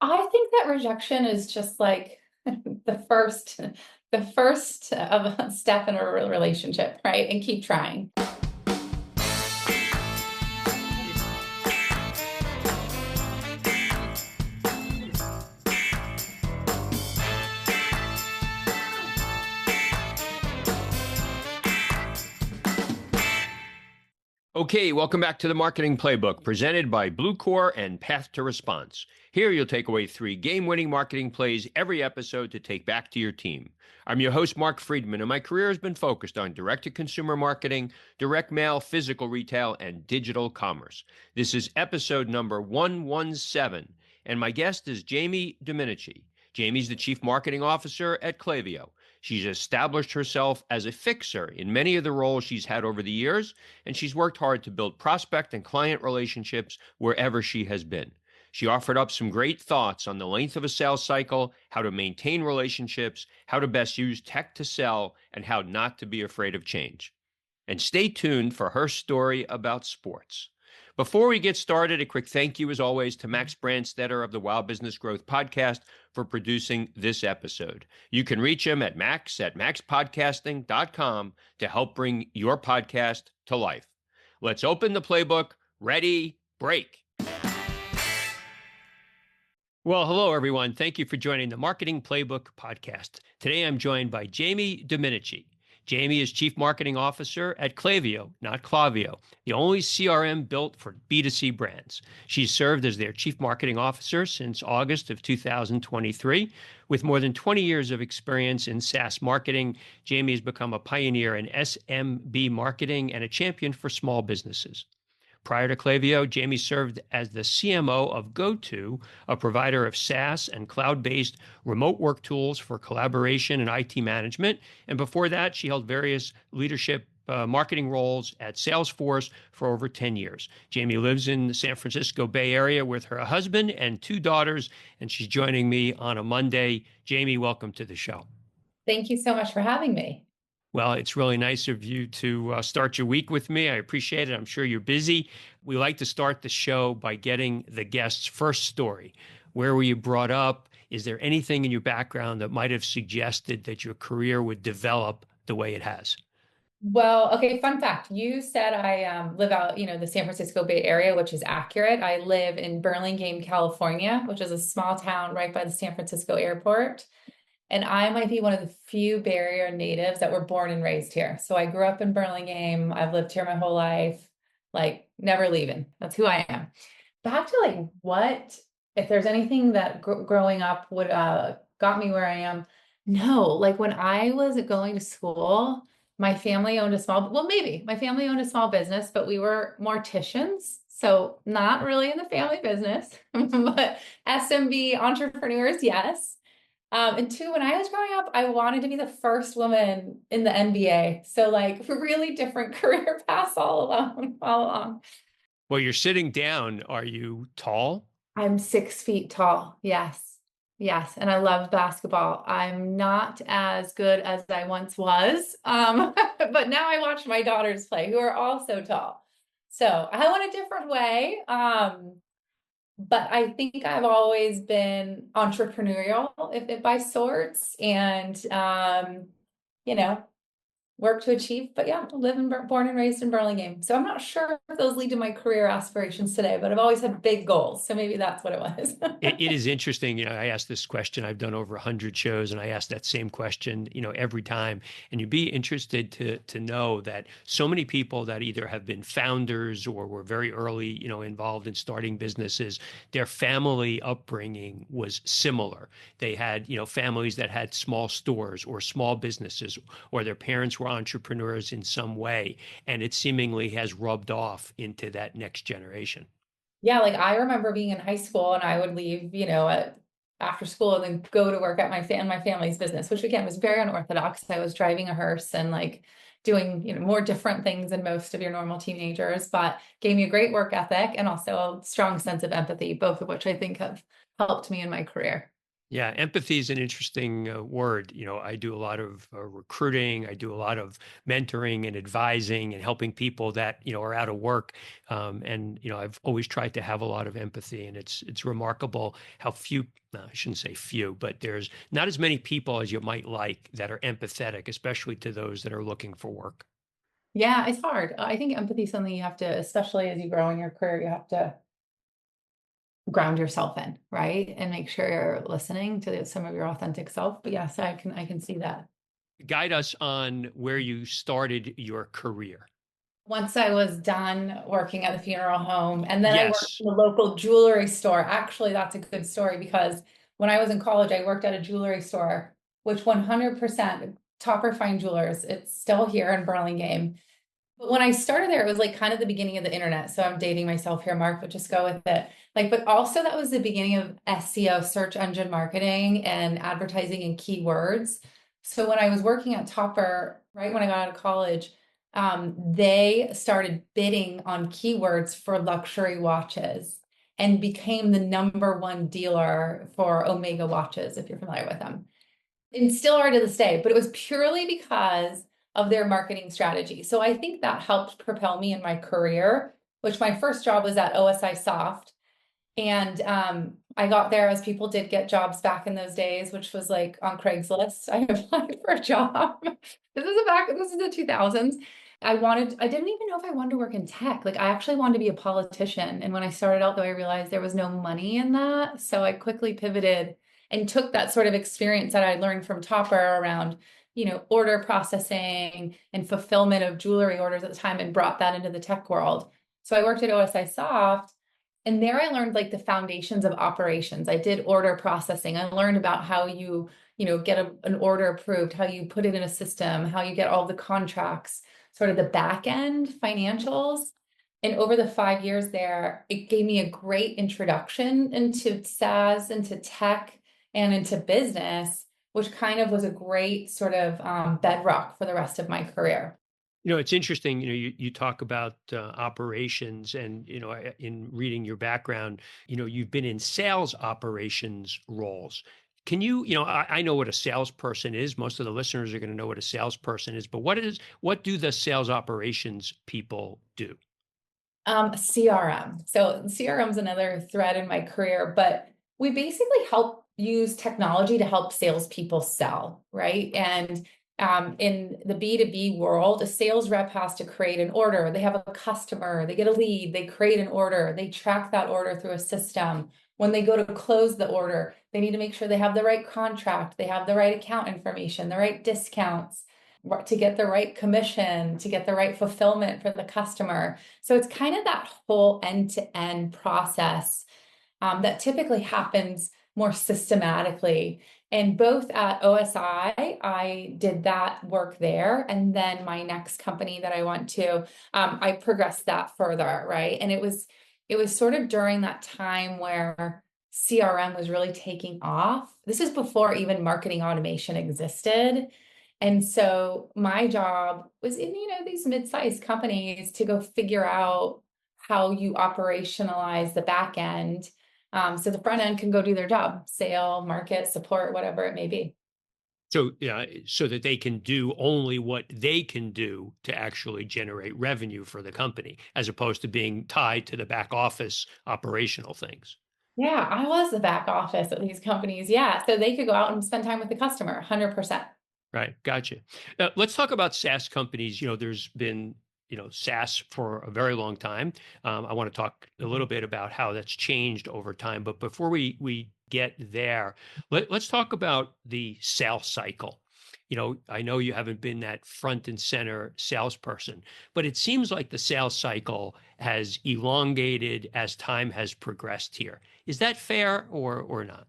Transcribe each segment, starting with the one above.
I think that rejection is just like the first of a step in a relationship, right? And keep trying. Okay, welcome back to the Marketing Playbook presented by Bluecore and Path to Response. Here you'll take away 3 game-winning marketing plays every episode to take back to your team. I'm your host, Mark Friedman, and my career has been focused on direct-to-consumer marketing, direct mail, physical retail, and digital commerce. This is episode number 117, and my guest is Jamie Domenici. Jamie's the Chief Marketing Officer at Klaviyo. She's established herself as a fixer in many of the roles she's had over the years, and she's worked hard to build prospect and client relationships wherever she has been. She offered up some great thoughts on the length of a sales cycle, how to maintain relationships, how to best use tech to sell, and how not to be afraid of change. And stay tuned for her story about sports. Before we get started, a quick thank you, as always, to Max Brandstetter of the Wow Business Growth Podcast for producing this episode. You can reach him at max@maxpodcasting.com to help bring your podcast to life. Let's open the playbook. Ready, break. Well, hello, everyone. Thank you for joining the Marketing Playbook podcast. Today, I'm joined by Jamie Domenici. Jamie is Chief Marketing Officer at Klaviyo, not Klaviyo, the only CRM built for B2C brands. She's served as their Chief Marketing Officer since August of 2023. With more than 20 years of experience in SaaS marketing, Jamie has become a pioneer in SMB marketing and a champion for small businesses. Prior to Klaviyo, Jamie served as the CMO of GoTo, a provider of SaaS and cloud-based remote work tools for collaboration and IT management. And before that, she held various leadership marketing roles at Salesforce for over 10 years. Jamie lives in the San Francisco Bay Area with her husband and 2 daughters, and she's joining me on a Monday. Jamie, welcome to the show. Thank you so much for having me. Well, it's really nice of you to start your week with me. I appreciate it. I'm sure you're busy. We like to start the show by getting the guest's first story. Where were you brought up? Is there anything in your background that might have suggested that your career would develop the way it has? Well, okay, fun fact. You said I live out, the San Francisco Bay Area, which is accurate. I live in Burlingame, California, which is a small town right by the San Francisco airport. And I might be one of the few Bay Area natives that were born and raised here. So I grew up in Burlingame. I've lived here my whole life, like never leaving. That's who I am. Back to if there's anything that growing up would got me where I am. No, like when I was going to school, my family owned my family owned a small business, but we were morticians. So not really in the family business, but SMB entrepreneurs, yes. And 2, when I was growing up, I wanted to be the first woman in the NBA. So like really different career paths all along. Well, you're sitting down. Are you tall? I'm 6 feet tall. Yes. Yes. And I love basketball. I'm not as good as I once was. But now I watch my daughters play, who are also tall. So I went a different way. But I think I've always been entrepreneurial, if by sorts, and work to achieve. But yeah, born and raised in Burlingame. So I'm not sure if those lead to my career aspirations today, but I've always had big goals. So maybe that's what it was. It is interesting. I asked this question. I've done over 100 shows, and I ask that same question, every time. And you'd be interested to know that so many people that either have been founders or were very early, involved in starting businesses, their family upbringing was similar. They had, families that had small stores or small businesses, or their parents were entrepreneurs in some way, and it seemingly has rubbed off into that next generation. Yeah, like I remember being in high school and I would leave, after school and then go to work at my family's business, which again was very unorthodox. I was driving a hearse and like doing, more different things than most of your normal teenagers, but gave me a great work ethic and also a strong sense of empathy, both of which I think have helped me in my career. Yeah, empathy is an interesting word. I do a lot of recruiting. I do a lot of mentoring and advising and helping people that are out of work. And I've always tried to have a lot of empathy, and it's remarkable how few. No, I shouldn't say few, but there's not as many people as you might like that are empathetic, especially to those that are looking for work. Yeah, it's hard. I think empathy is something you have to, especially as you grow in your career, you have to ground yourself in, right? And make sure you're listening to some of your authentic self. But yes, I can see that. Guide us on where you started your career. Once I was done working at the funeral home, and then I worked Yes. in the local jewelry store. Actually, that's a good story because when I was in college, I worked at a jewelry store, which 100% Topper Fine Jewelers. It's still here in Burlingame. But when I started there, it was like kind of the beginning of the internet. So I'm dating myself here, Mark, but just go with it. Like, but also that was the beginning of SEO, search engine marketing, and advertising and keywords. So when I was working at Topper, right when I got out of college, they started bidding on keywords for luxury watches and became the number one dealer for Omega watches, if you're familiar with them, and still are to this day, but it was purely because of their marketing strategy. So I think that helped propel me in my career, which my first job was at OSI Soft. And I got there as people did get jobs back in those days, which was like on Craigslist. I applied for a job. This is the 2000s. I didn't even know if I wanted to work in tech. Like I actually wanted to be a politician. And when I started out, though, I realized there was no money in that. So I quickly pivoted and took that sort of experience that I learned from Topper around, order processing and fulfillment of jewelry orders at the time and brought that into the tech world. So I worked at OSI Soft, and there I learned like the foundations of operations. I did order processing. I learned about how get an order approved, how you put it in a system, how you get all the contracts, sort of the back end financials. And over the 5 years there, it gave me a great introduction into SaaS, into tech, and into business, which kind of was a great sort of bedrock for the rest of my career. It's interesting, you talk about operations and, in reading your background, you've been in sales operations roles. Can I know what a salesperson is. Most of the listeners are going to know what a salesperson is, but what do the sales operations people do? CRM. So CRM is another thread in my career, but we basically help use technology to help salespeople sell, right? And in the B2B world, a sales rep has to create an order. They have a customer, they get a lead, they create an order, they track that order through a system. When they go to close the order, they need to make sure they have the right contract, they have the right account information, the right discounts to get the right commission, to get the right fulfillment for the customer. So it's kind of that whole end-to-end process that typically happens more systematically. And both at OSI, I did that work there. And then my next company that I went to, I progressed that further, right? And it was sort of during that time where CRM was really taking off. This is before even marketing automation existed. And so my job was in, these mid-sized companies to go figure out how you operationalize the back end, so the front end can go do their job, sale, market, support, whatever it may be. So, yeah, so that they can do only what they can do to actually generate revenue for the company, as opposed to being tied to the back office operational things. Yeah, I was the back office at these companies. Yeah, so they could go out and spend time with the customer, 100%. Right. Gotcha. Now, let's talk about SaaS companies. There's been, SaaS for a very long time. I want to talk a little bit about how that's changed over time. But before we get there, let's talk about the sales cycle. I know you haven't been that front and center salesperson, but it seems like the sales cycle has elongated as time has progressed here. Is that fair or not?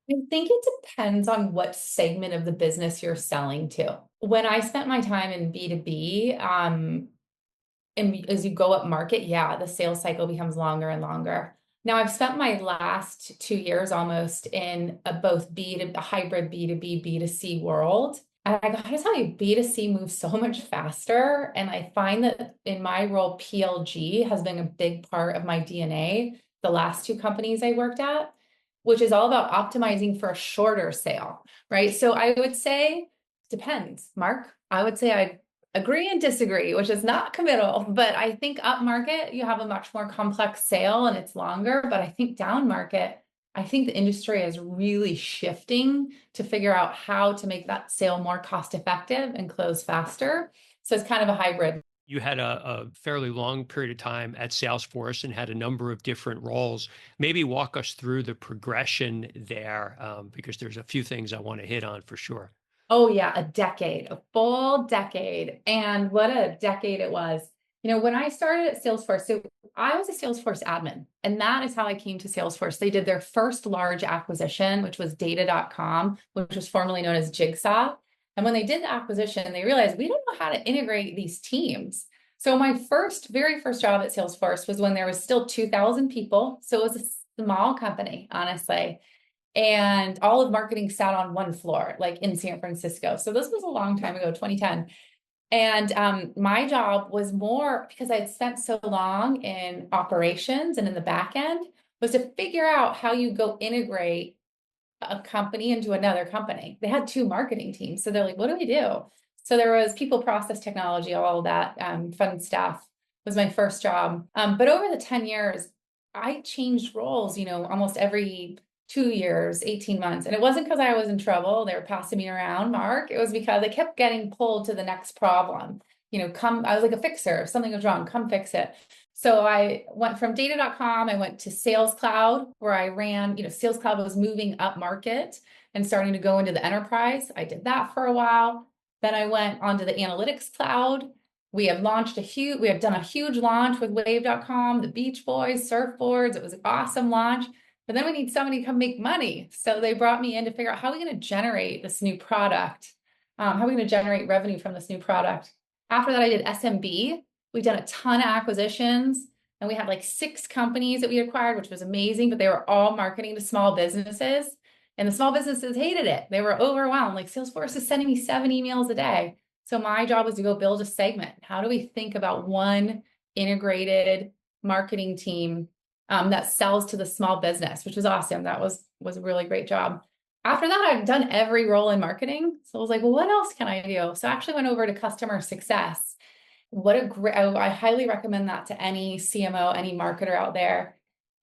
I think it depends on what segment of the business you're selling to. When I spent my time in B2B, and as you go up market, yeah, the sales cycle becomes longer and longer. Now, I've spent my last 2 years almost in a hybrid B2B, B2C world. And I gotta tell you, B2C moves so much faster. And I find that in my role, PLG has been a big part of my DNA the last two companies I worked at, which is all about optimizing for a shorter sale, right? So I would say, depends, Mark. I would say I agree and disagree, which is not committal, but I think up market, you have a much more complex sale and it's longer. But I think down market, I think the industry is really shifting to figure out how to make that sale more cost effective and close faster. So it's kind of a hybrid. You had a fairly long period of time at Salesforce and had a number of different roles. Maybe walk us through the progression there, because there's a few things I want to hit on for sure. Oh yeah, a decade, a full decade. And what a decade it was. When I started at Salesforce, so I was a Salesforce admin, and that is how I came to Salesforce. They did their first large acquisition, which was data.com, which was formerly known as Jigsaw. And when they did the acquisition, they realized we don't know how to integrate these teams. So my very first job at Salesforce was when there was still 2,000 people. So it was a small company, honestly. And all of marketing sat on one floor, like in San Francisco. So this was a long time ago, 2010. And my job was more, because I had spent so long in operations and in the back end, was to figure out how you go integrate a company into another company. They had two marketing teams. So they're like, what do we do? So there was people, process, technology, all of that fun stuff was my first job. But over the 10 years, I changed roles, almost every 2 years, 18 months. And it wasn't because I was in trouble. They were passing me around, Mark. It was because I kept getting pulled to the next problem. I was like a fixer. If something was wrong, come fix it. So I went from data.com, I went to Sales Cloud, where I ran, Sales Cloud was moving up market and starting to go into the enterprise. I did that for a while. Then I went onto the Analytics Cloud. We had done a huge launch with wave.com, the Beach Boys, surfboards. It was an awesome launch. But then we need somebody to come make money. So they brought me in to figure out how are we going to generate this new product? How are we going to generate revenue from this new product? After that, I did SMB. We've done a ton of acquisitions, and we had like 6 companies that we acquired, which was amazing, but they were all marketing to small businesses. And the small businesses hated it. They were overwhelmed. Like, Salesforce is sending me 7 emails a day. So my job was to go build a segment. How do we think about one integrated marketing team that sells to the small business, which was awesome. That was a really great job. After that, I've done every role in marketing. So I was like, well, what else can I do? So I actually went over to customer success. I highly recommend that to any CMO, any marketer out there,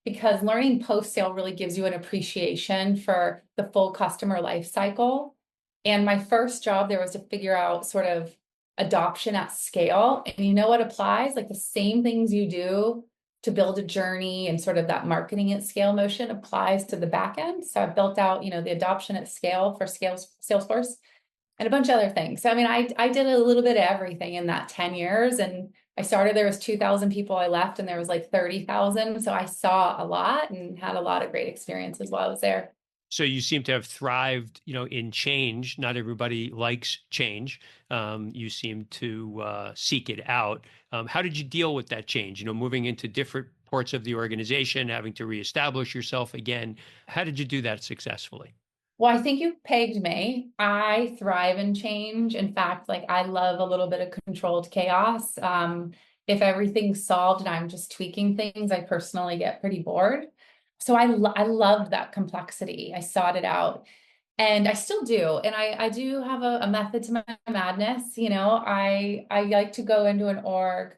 because learning post-sale really gives you an appreciation for the full customer life cycle. And my first job there was to figure out sort of adoption at scale. And you know what applies? Like the same things you do to build a journey and sort of that marketing at scale motion applies to the back end. So I've built out, the adoption at scale for Salesforce and a bunch of other things. So, I did a little bit of everything in that 10 years. And I started, there was 2,000 people. I left and there was like 30,000. So I saw a lot and had a lot of great experiences while I was there. So you seem to have thrived, in change. Not everybody likes change. You seem to seek it out. How did you deal with that change? Moving into different parts of the organization, having to reestablish yourself again. How did you do that successfully? Well, I think you pegged me. I thrive in change. In fact, like I love a little bit of controlled chaos. If everything's solved and I'm just tweaking things, I personally get pretty bored. So I loved that complexity. I sought it out, and I still do. And I do have a method to my madness. I like to go into an org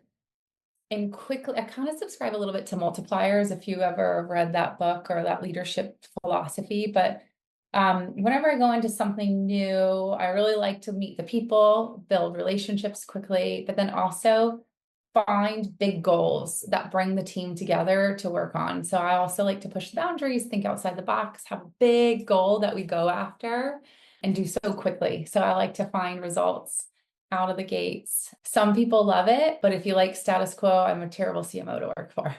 and quickly, I kind of subscribe a little bit to multipliers, if you ever read that book or that leadership philosophy. But whenever I go into something new, I really like to meet the people, build relationships quickly, but then also find big goals that bring the team together to work on. So I also like to push the boundaries, think outside the box, have a big goal that we go after and do so quickly. So I like to find results out of the gates. Some people love it, but if you like status quo, I'm a terrible CMO to work for.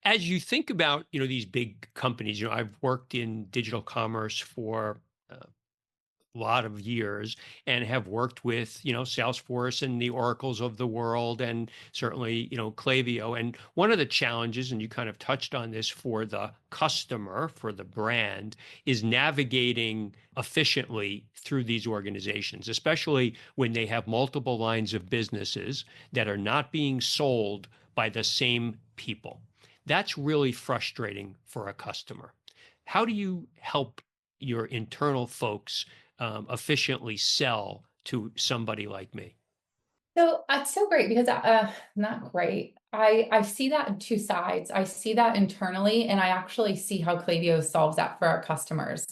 As you think about, these big companies, I've worked in digital commerce for a lot of years and have worked with, Salesforce and the Oracles of the world, and certainly, Klaviyo. And one of the challenges, and you kind of touched on this for the customer, for the brand, is navigating efficiently through these organizations, especially when they have multiple lines of businesses that are not being sold by the same people. That's really frustrating for a customer. How do you help your internal folks efficiently sell to somebody like me? So it's so great because not great. I see that in two sides. I see that internally, and I actually see how Klaviyo solves that for our customers.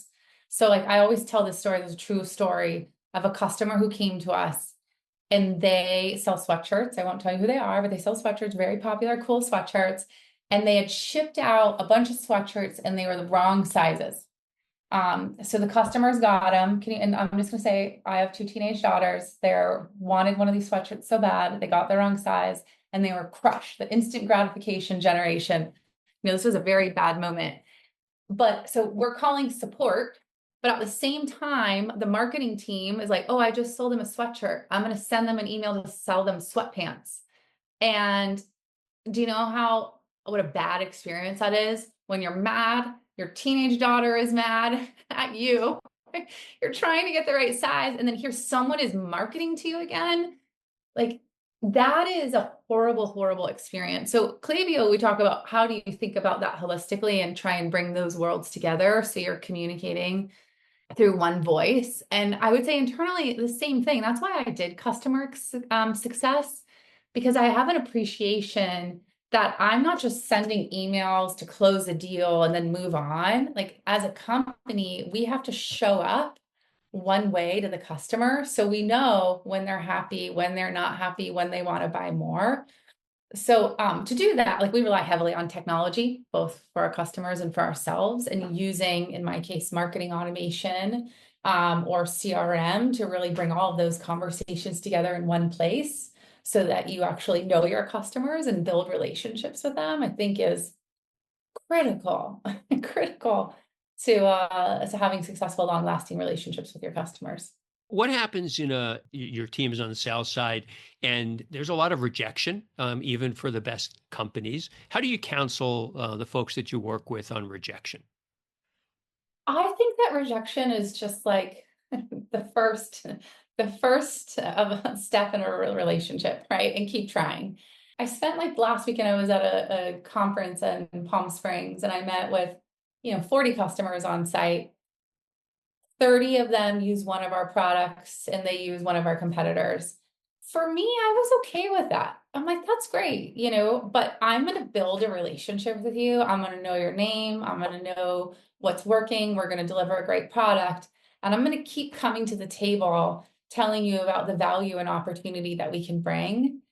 So like I always tell this story, there's a true story of a customer who came to us and they sell sweatshirts. I won't tell you who they are, but they sell sweatshirts, very popular, cool sweatshirts. And they had shipped out a bunch of sweatshirts and they were the wrong sizes. So the customers got them. And I'm just gonna say, I have two teenage daughters. They're wanted one of these sweatshirts so bad. They got the wrong size and they were crushed. The instant gratification generation. This was a very bad moment. But so we're calling support, but at the same time, the marketing team is like, oh, I just sold them a sweatshirt. I'm gonna send them an email to sell them sweatpants. And do you know what a bad experience that is when you're mad? Your teenage daughter is mad at you. You're trying to get the right size, and then here someone is marketing to you again. Like that is a horrible, horrible experience. So Klaviyo, we talk about how do you think about that holistically and try and bring those worlds together so you're communicating through one voice. And I would say internally the same thing. That's why I did customer success, because I have an appreciation that I'm not just sending emails to close a deal and then move on. Like as a company, we have to show up one way to the customer. So we know when they're happy, when they're not happy, when they want to buy more. So to do that, like we rely heavily on technology, both for our customers and for ourselves, and using, in my case, marketing automation or CRM to really bring all of those conversations together in one place so that you actually know your customers and build relationships with them, I think is critical, critical to having successful, long-lasting relationships with your customers. What happens your team is on the sales side and there's a lot of rejection, even for the best companies. How do you counsel the folks that you work with on rejection? I think that rejection is just like the first of a step in a relationship, right? And keep trying. I spent like last weekend, I was at a conference in Palm Springs and I met with, 40 customers on site. 30 of them use one of our products and they use one of our competitors. For me, I was okay with that. I'm like, that's great, but I'm going to build a relationship with you. I'm going to know your name. I'm going to know what's working. We're going to deliver a great product. And I'm going to keep coming to the table, telling you about the value and opportunity that we can bring.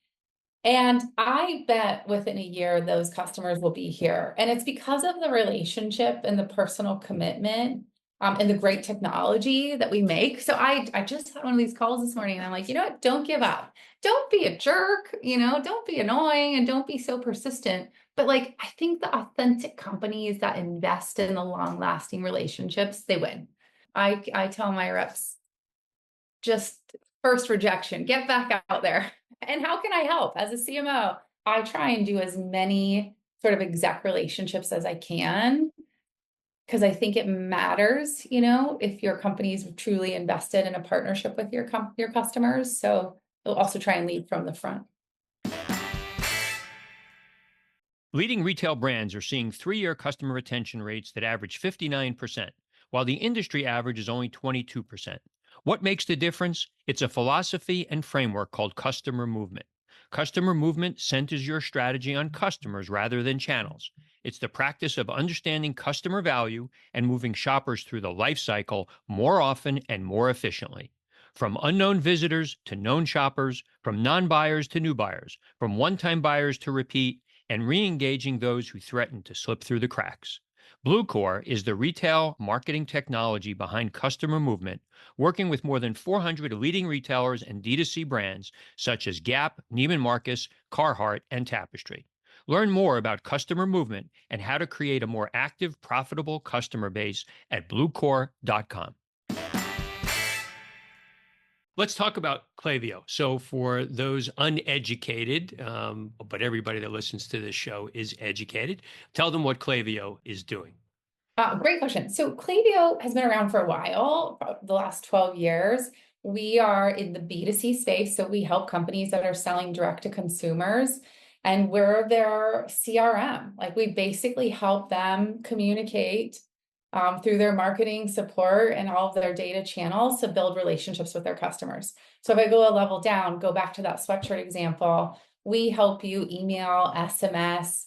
And I bet within a year, those customers will be here. And it's because of the relationship and the personal commitment and the great technology that we make. So I just had one of these calls this morning and I'm like, you know what? Don't give up. Don't be a jerk, don't be annoying and don't be so persistent. But like, I think the authentic companies that invest in the long lasting relationships, they win. I tell my reps, just first rejection, get back out there. And how can I help as a CMO? I try and do as many sort of exec relationships as I can because I think it matters, if your company's truly invested in a partnership with your customers. So they'll also try and lead from the front. Leading retail brands are seeing 3-year customer retention rates that average 59%, while the industry average is only 22%. What makes the difference? It's a philosophy and framework called customer movement. Customer movement centers your strategy on customers rather than channels. It's the practice of understanding customer value and moving shoppers through the life cycle more often and more efficiently. From unknown visitors to known shoppers, from non-buyers to new buyers, from one-time buyers to repeat, and re-engaging those who threaten to slip through the cracks. Bluecore is the retail marketing technology behind customer movement, working with more than 400 leading retailers and D2C brands such as Gap, Neiman Marcus, Carhartt, and Tapestry. Learn more about customer movement and how to create a more active, profitable customer base at bluecore.com. Let's talk about Klaviyo. So for those uneducated, but everybody that listens to this show is educated, tell them what Klaviyo is doing. Great question. So Klaviyo has been around for a while, the last 12 years. We are in the B2C space, so we help companies that are selling direct to consumers. and we're their CRM. Like we basically help them communicate through their marketing support and all of their data channels to build relationships with their customers. So if I go a level down, go back to that sweatshirt example, we help you email, SMS,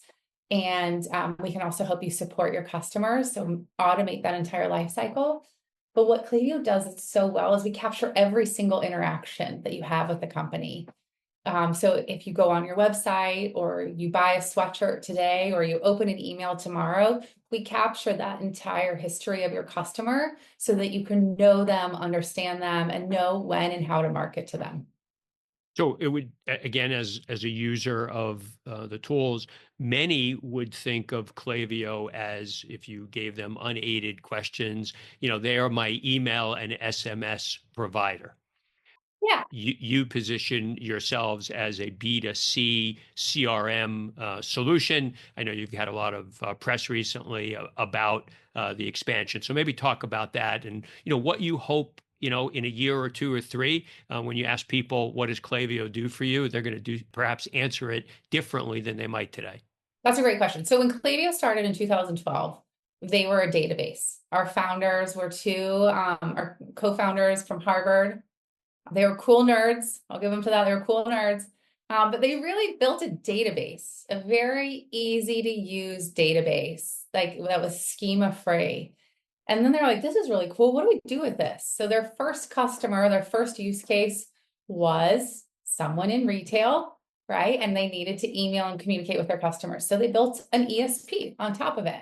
and we can also help you support your customers. So automate that entire life cycle. But what Klaviyo does so well is we capture every single interaction that you have with the company. So if you go on your website or you buy a sweatshirt today or you open an email tomorrow, we capture that entire history of your customer so that you can know them, understand them, and know when and how to market to them. So it would, again, as a user of the tools, many would think of Klaviyo as, if you gave them unaided questions, they are my email and SMS provider. Yeah. You position yourselves as a B2C CRM solution. I know you've had a lot of press recently about the expansion. So maybe talk about that and, what you hope, in a year or two or three, when you ask people, what does Klaviyo do for you? They're going to perhaps answer it differently than they might today. That's a great question. So when Klaviyo started in 2012, they were a database. Our founders were our co-founders from Harvard. They were cool nerds. I'll give them to that. They were cool nerds. But they really built a database, a very easy to use database, like that was schema free. And then they're like, this is really cool. What do we do with this? So their first customer, their first use case was someone in retail, right? And they needed to email and communicate with their customers. So they built an ESP on top of it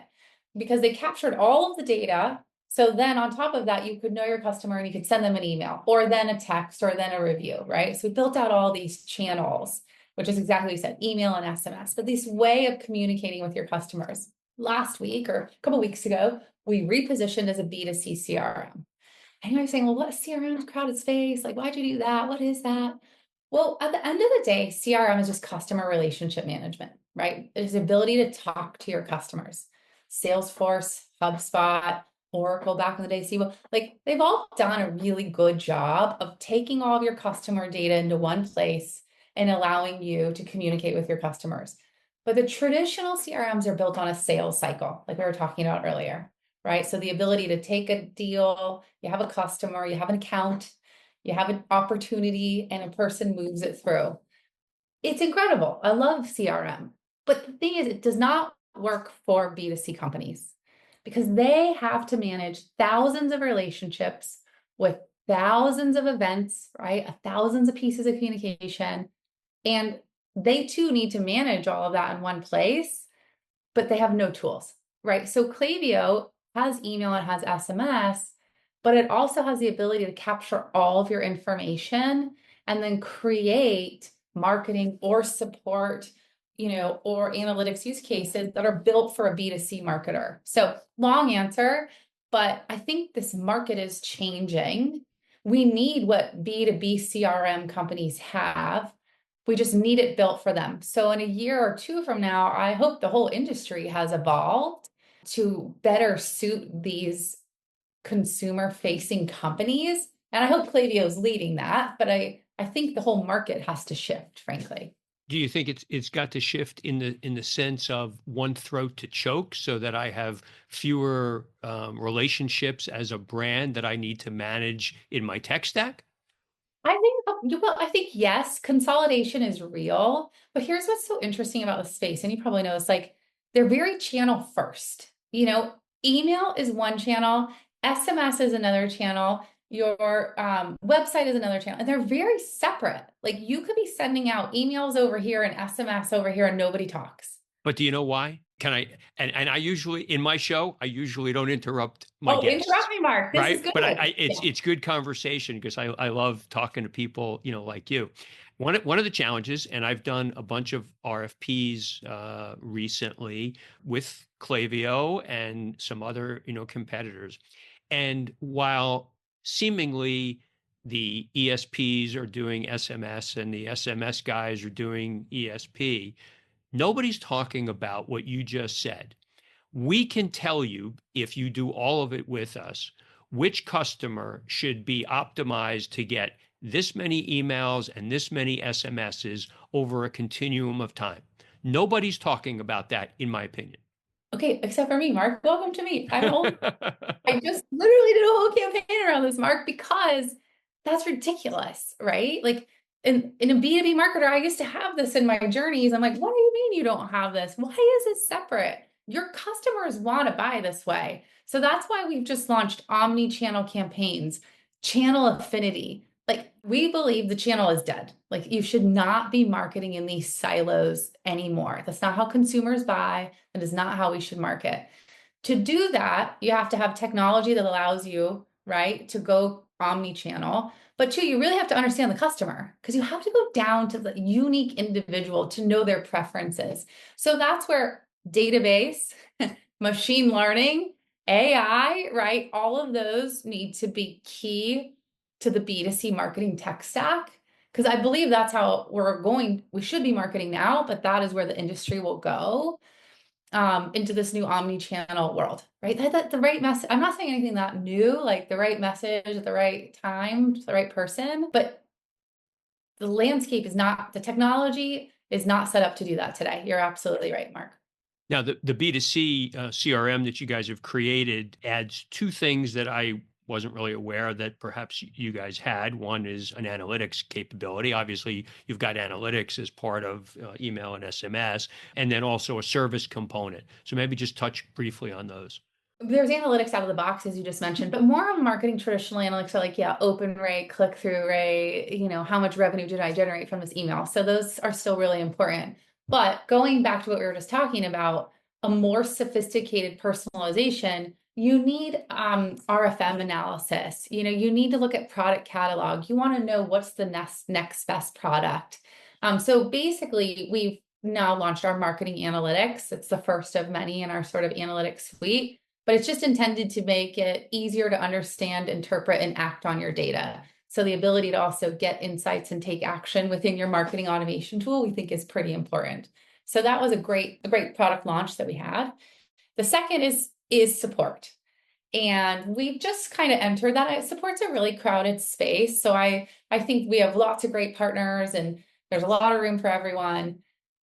because they captured all of the data. So then on top of that, you could know your customer and you could send them an email or then a text or then a review, right? So we built out all these channels, which is exactly what you said, email and SMS, but this way of communicating with your customers. Last week or a couple of weeks ago, we repositioned as a B2C CRM. And you're saying, well, what CRM is crowded space? Like, why'd you do that? What is that? Well, at the end of the day, CRM is just customer relationship management, right? It's the ability to talk to your customers. Salesforce, HubSpot, Oracle back in the day, SQL, like they've all done a really good job of taking all of your customer data into one place and allowing you to communicate with your customers. But the traditional CRMs are built on a sales cycle, like we were talking about earlier, right? So the ability to take a deal, you have a customer, you have an account, you have an opportunity, and a person moves it through. It's incredible. I love CRM. But the thing is, it does not work for B2C companies because they have to manage thousands of relationships with thousands of events, right? Thousands of pieces of communication. And they too need to manage all of that in one place, but they have no tools, right? So Klaviyo has email, it has SMS, but it also has the ability to capture all of your information and then create marketing or support, or analytics use cases that are built for a B2C marketer. So long answer, but I think this market is changing. We need what B2B CRM companies have. We just need it built for them. So in a year or two from now, I hope the whole industry has evolved to better suit these consumer-facing companies. And I hope Klaviyo is leading that, but I think the whole market has to shift, frankly. Do you think it's got to shift in the sense of one throat to choke so that I have fewer relationships as a brand that I need to manage in my tech stack? I think yes, consolidation is real, but here's what's so interesting about the space, and you probably know this, like they're very channel first. Email is one channel, SMS is another channel, your website is another channel, and they're very separate. Like you could be sending out emails over here and SMS over here and nobody talks. But do you know why? And I usually, in my show, I usually don't interrupt my guests. Interrupt me, Mark. This is good. But it's good conversation because I love talking to people, like you. One of the challenges, and I've done a bunch of RFPs recently with Klaviyo and some other, competitors. And while seemingly the ESPs are doing SMS and the SMS guys are doing ESP, nobody's talking about what you just said. We can tell you, if you do all of it with us, which customer should be optimized to get this many emails and this many SMSs over a continuum of time. Nobody's talking about that, in my opinion. Okay, except for me, Mark. Welcome to me. I just literally did a whole campaign around this, Mark, because that's ridiculous, right? Like in a B2B marketer, I used to have this in my journeys. I'm like, what do you mean you don't have this? Why is it separate? Your customers want to buy this way. So that's why we've just launched omni-channel campaigns, channel affinity. Like we believe the channel is dead. Like you should not be marketing in these silos anymore. That's not how consumers buy. That is not how we should market. To do that, you have to have technology that allows you, right, to go omni-channel. But two, you really have to understand the customer because you have to go down to the unique individual to know their preferences. So that's where database, machine learning, AI, right, all of those need to be key to the B2C marketing tech stack. Because I believe that's how we should be marketing now, but that is where the industry will go into this new omni-channel world, right? That the right message. I'm not saying anything that new, like the right message at the right time to the right person, but the landscape is not, the technology is not set up to do that today. You're absolutely right, Mark. Now, the B2C CRM that you guys have created adds two things that I wasn't really aware that perhaps you guys had. One is an analytics capability. Obviously, you've got analytics as part of email and SMS, and then also a service component. So maybe just touch briefly on those. There's analytics out of the box, as you just mentioned, but more of marketing traditional analytics are like, yeah, open rate, click-through rate, how much revenue did I generate from this email? So those are still really important. But going back to what we were just talking about, a more sophisticated personalization, you need RFM analysis. You need to look at product catalog. You want to know what's the next best product. So basically, we've now launched our marketing analytics. It's the first of many in our sort of analytics suite, but it's just intended to make it easier to understand, interpret, and act on your data. So the ability to also get insights and take action within your marketing automation tool, we think is pretty important. So that was a great product launch that we had. The second is support. And we've just kind of entered that. Support's a really crowded space. So I think we have lots of great partners and there's a lot of room for everyone.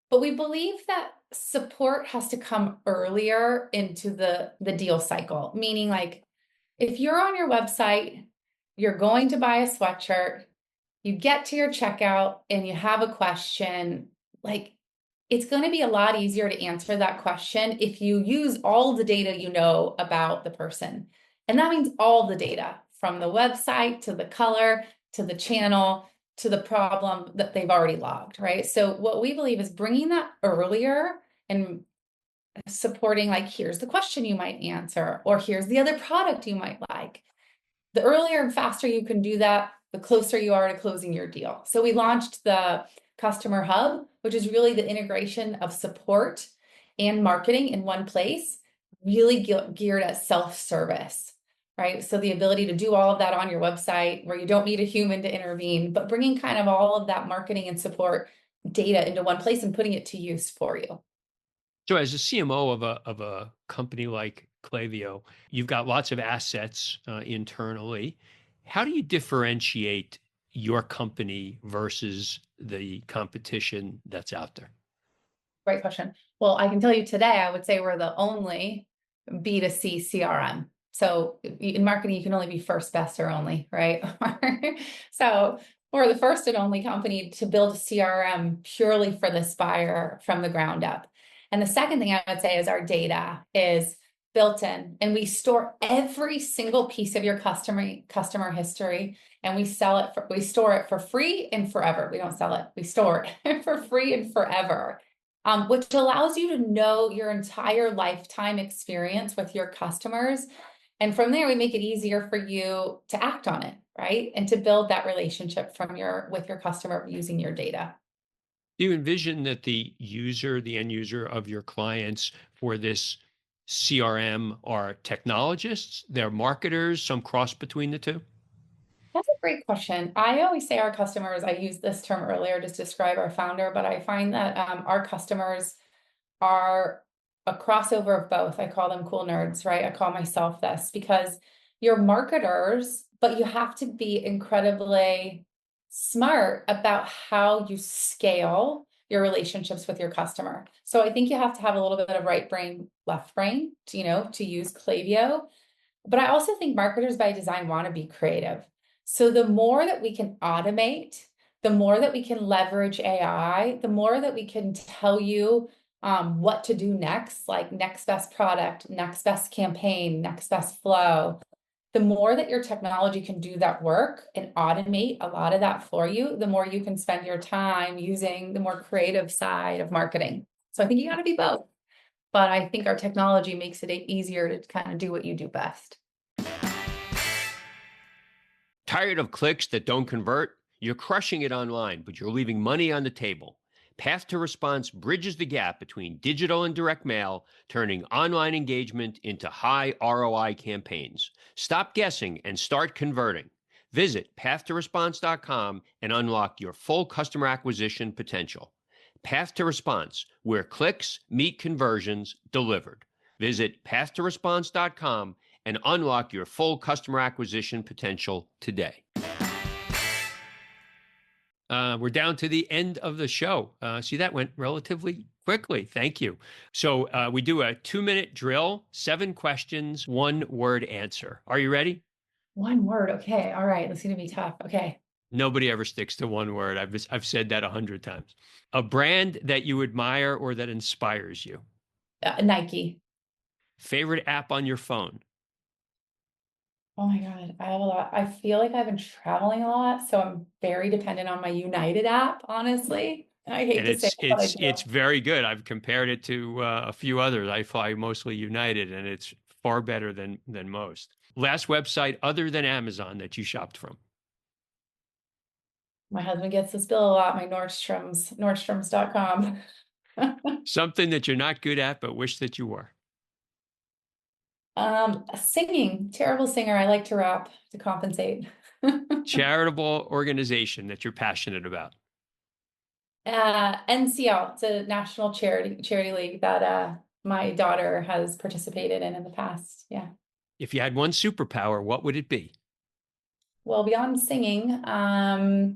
But we believe that support has to come earlier into the deal cycle, meaning like if you're on your website, you're going to buy a sweatshirt, you get to your checkout and you have a question, like it's going to be a lot easier to answer that question if you use all the data you know about the person. And that means all the data from the website to the color to the channel to the problem that they've already logged, right? So what we believe is bringing that earlier and supporting like, here's the question you might answer, or here's the other product you might like. The earlier and faster you can do that, the closer you are to closing your deal. So we launched the Customer Hub, which is really the integration of support and marketing in one place, really geared at self-service, right? So the ability to do all of that on your website where you don't need a human to intervene, but bringing kind of all of that marketing and support data into one place and putting it to use for you. So as a CMO of a company like Klaviyo, you've got lots of assets internally. How do you differentiate your company versus the competition that's out there? Great question. Well, I can tell you today, I would say we're the only B2C CRM. So in marketing, you can only be first, best, or only, right? So we're the first and only company to build a CRM purely for this buyer from the ground up. And the second thing I would say is our data is built in, and we store every single piece of your customer history, and we store it for free and forever. We don't sell it, we store it for free and forever. Which allows you to know your entire lifetime experience with your customers. And from there, we make it easier for you to act on it, right? And to build that relationship with your customer using your data. Do you envision that the end user of your clients for this CRM are technologists, they're marketers, some cross between the two? That's a great question. I always say our customers, I used this term earlier to describe our founder, but I find that our customers are a crossover of both. I call them cool nerds, right? I call myself this because you're marketers, but you have to be incredibly smart about how you scale your relationships with your customer. So I think you have to have a little bit of right brain, left brain, to use Klaviyo. But I also think marketers by design want to be creative. So the more that we can automate, the more that we can leverage AI, the more that we can tell you what to do next, like next best product, next best campaign, next best flow. The more that your technology can do that work and automate a lot of that for you, the more you can spend your time using the more creative side of marketing. So I think you got to be both. But I think our technology makes it easier to kind of do what you do best. Tired of clicks that don't convert? You're crushing it online, but you're leaving money on the table. Path to Response bridges the gap between digital and direct mail, turning online engagement into high ROI campaigns. Stop guessing and start converting. Visit pathtoresponse.com and unlock your full customer acquisition potential. Path to Response, where clicks meet conversions delivered. Visit pathtoresponse.com and unlock your full customer acquisition potential today. We're down to the end of the show. See, that went relatively quickly. Thank you. So we do a 2-minute drill, 7 questions, 1-word answer. Are you ready? 1 word. Okay. All right. That's going to be tough. Okay. Nobody ever sticks to 1 word. I've said that 100 times. A brand that you admire or that inspires you. Nike. Favorite app on your phone. Oh my God. I have a lot. I feel like I've been traveling a lot, so I'm very dependent on my United app, honestly. I hate to say it, but I do. It's very good. I've compared it to a few others. I fly mostly United, and it's far better than most. Last website other than Amazon that you shopped from. My husband gets this bill a lot, my Nordstroms.com. Something that you're not good at, but wish that you were. Singing, terrible singer. I like to rap to compensate. Charitable organization that you're passionate about. NCL, it's a national charity league that my daughter has participated in the past. Yeah. If you had one superpower, what would it be? Well, beyond singing, I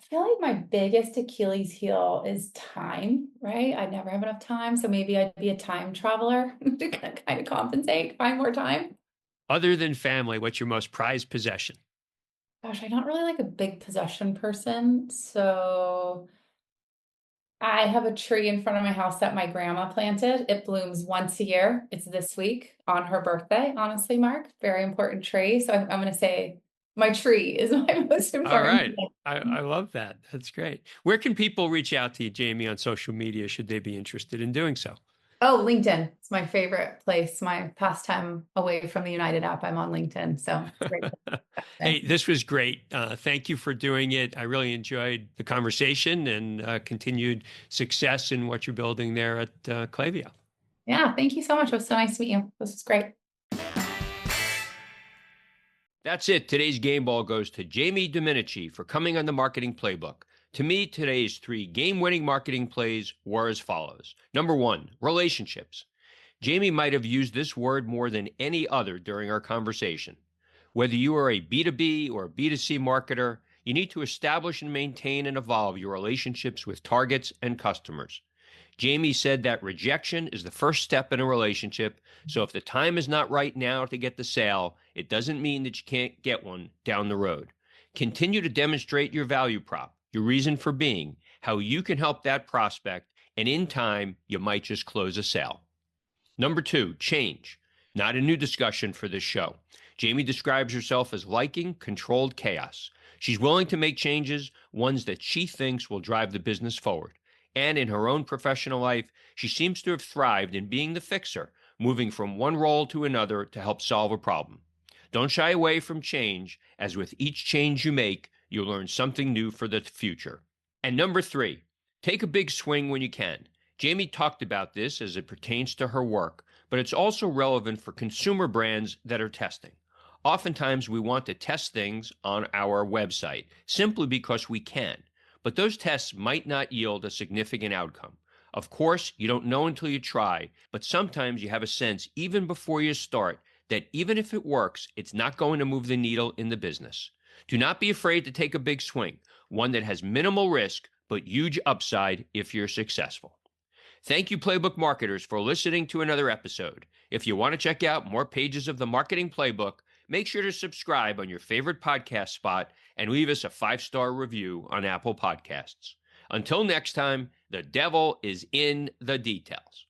feel like my biggest Achilles heel is time, right? I never have enough time. So maybe I'd be a time traveler to kind of compensate, find more time. Other than family, what's your most prized possession? Gosh, I'm not really like a big possession person. So I have a tree in front of my house that my grandma planted. It blooms once a year. It's this week on her birthday, honestly, Mark. Very important tree. So I'm going to say my tree is my most important. All right. I love that. That's great. Where can people reach out to you, Jamie, on social media, should they be interested in doing so? Oh, LinkedIn. It's my favorite place. My pastime away from the United app. I'm on LinkedIn. So it's great. Hey, this was great. Thank you for doing it. I really enjoyed the conversation and continued success in what you're building there at Klaviyo. Yeah, thank you so much. It was so nice to meet you. This was great. That's it. Today's game ball goes to Jamie Domenici for coming on the Marketing Playbook. To me, today's 3 game-winning marketing plays were as follows. Number 1, relationships. Jamie might have used this word more than any other during our conversation. Whether you are a B2B or B2C marketer, you need to establish and maintain and evolve your relationships with targets and customers. Jamie said that rejection is the first step in a relationship, so if the time is not right now to get the sale, it doesn't mean that you can't get one down the road. Continue to demonstrate your value prop, your reason for being, how you can help that prospect, and in time, you might just close a sale. Number 2, change. Not a new discussion for this show. Jamie describes herself as liking controlled chaos. She's willing to make changes, ones that she thinks will drive the business forward. And in her own professional life, she seems to have thrived in being the fixer, moving from one role to another to help solve a problem. Don't shy away from change, as with each change you make, you'll learn something new for the future. And number 3, take a big swing when you can. Jamie talked about this as it pertains to her work, but it's also relevant for consumer brands that are testing. Oftentimes, we want to test things on our website simply because we can, but those tests might not yield a significant outcome. Of course, you don't know until you try, but sometimes you have a sense even before you start that even if it works, it's not going to move the needle in the business. Do not be afraid to take a big swing, one that has minimal risk, but huge upside if you're successful. Thank you, Playbook marketers, for listening to another episode. If you want to check out more pages of the Marketing Playbook, make sure to subscribe on your favorite podcast spot and leave us a 5-star review on Apple Podcasts. Until next time, the devil is in the details.